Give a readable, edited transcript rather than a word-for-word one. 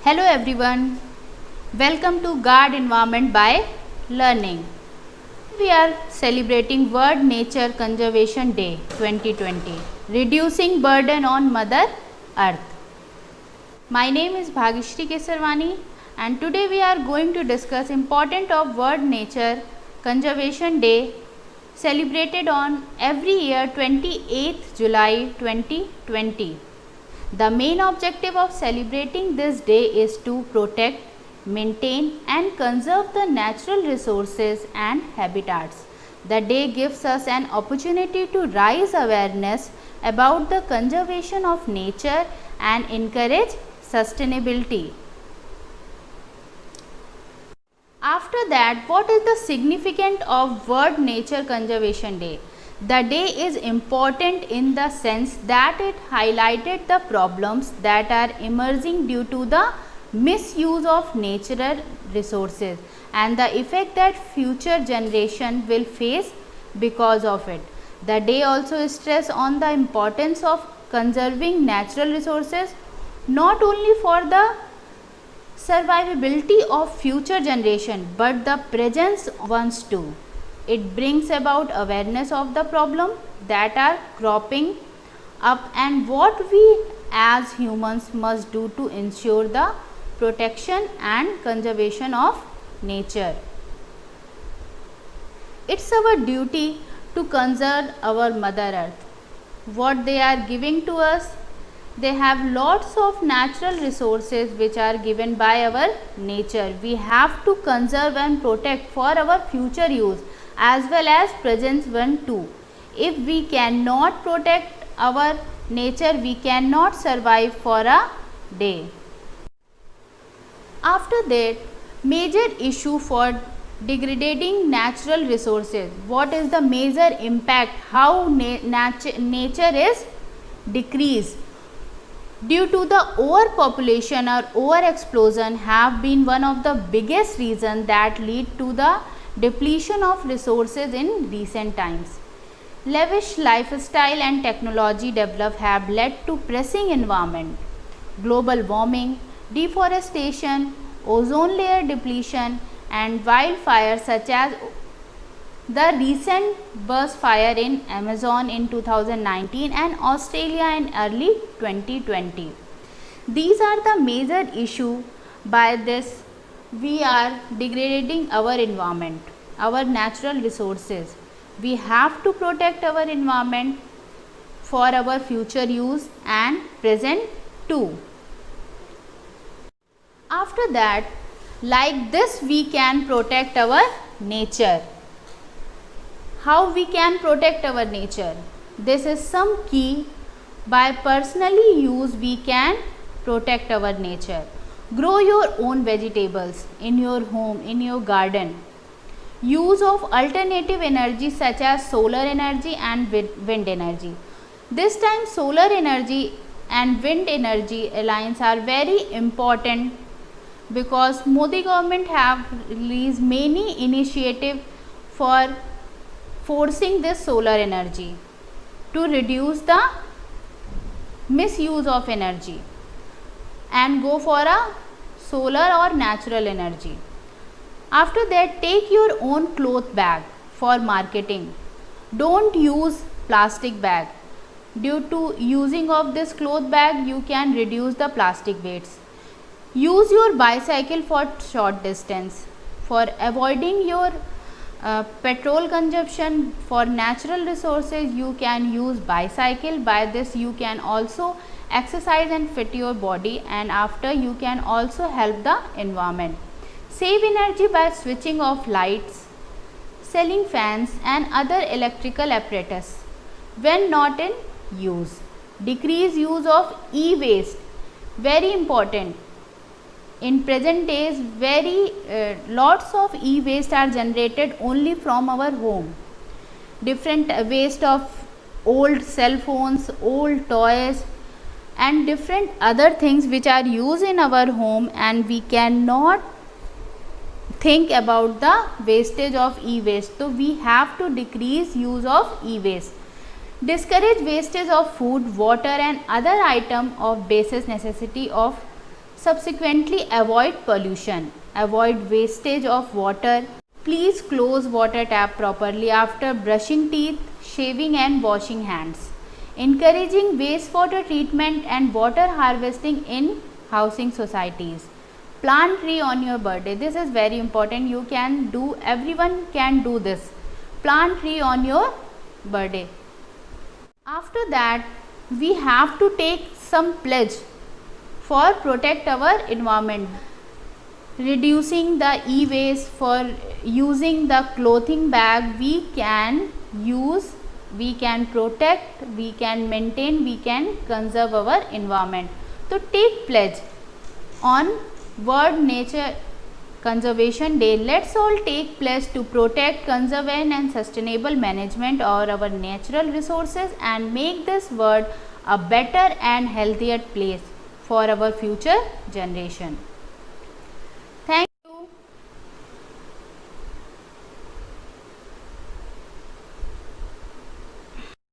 Hello everyone, welcome to Guard Environment by Learning. We are celebrating World Nature Conservation Day 2020, reducing burden on Mother Earth. My name is Bhagishri Kesarwani and today we are going to discuss important of World Nature Conservation Day celebrated on every year 28th July 2020. The main objective of celebrating this day is to protect, maintain and conserve the natural resources and habitats. The day gives us an opportunity to raise awareness about the conservation of nature and encourage sustainability. After that, what is the significance of World Nature Conservation Day? The day is important in the sense that it highlighted the problems that are emerging due to the misuse of natural resources and the effect that future generation will face because of it. The day also stresses on the importance of conserving natural resources not only for the survivability of future generation but the present ones too. It brings about awareness of the problem that are cropping up and what we as humans must do to ensure the protection and conservation of nature. It's our duty to conserve our Mother Earth. What they are giving to us, they have lots of natural resources which are given by our nature. We have to conserve and protect for our future use as well as present one too. If we cannot protect our nature, we cannot survive for a day. After that, major issue for degrading natural resources. What is the major impact? How nature is decreased? Due to the overpopulation or overexplosion have been one of the biggest reasons that lead to the depletion of resources in recent times. Lavish lifestyle and technology development have led to pressing environment, global warming, deforestation, ozone layer depletion and wildfires such as the recent burst fire in Amazon in 2019 and Australia in early 2020. These are the major issues. By this we are degrading our environment, our natural resources. We have to protect our environment for our future use and present too. After that, like this we can protect our nature. How we can protect our nature? This is some key. By personally use we can protect our nature. Grow your own vegetables in your home, in your garden. Use of alternative energy such as solar energy and wind energy. This time solar energy and wind energy alliance are very important because Modi government have released many initiatives for forcing this solar energy to reduce the misuse of energy and go for a solar or natural energy. After that, take your own cloth bag for marketing. Don't use plastic bag. Due to using of this cloth bag, you can reduce the plastic weights. Use your bicycle for short distance. For avoiding your petrol consumption for natural resources, you can use bicycle. By this you can also exercise and fit your body and after you can also help the environment. Save energy by switching off lights, selling fans and other electrical apparatus when not in use. Decrease use of e-waste, very important. In present days, lots of e-waste are generated only from our home. Different waste of old cell phones, old toys and different other things which are used in our home, and we cannot think about the wastage of e-waste. So we have to decrease use of e-waste. Discourage wastage of food, water and other item of basic necessity of Subsequently, avoid pollution, avoid wastage of water. Please close water tap properly after brushing teeth, shaving and washing hands. Encouraging wastewater treatment and water harvesting in housing societies. Plant tree on your birthday. This is very important. You can do, everyone can do this. Plant tree on your birthday. After that, we have to take some pledge for protect our environment. Reducing the e-waste, for using the clothing bag, we can use, we can protect, we can maintain, we can conserve our environment. So take pledge on World Nature Conservation Day. Let's all take pledge to protect, conserve and sustainable management of our natural resources and make this world a better and healthier place for our future generation.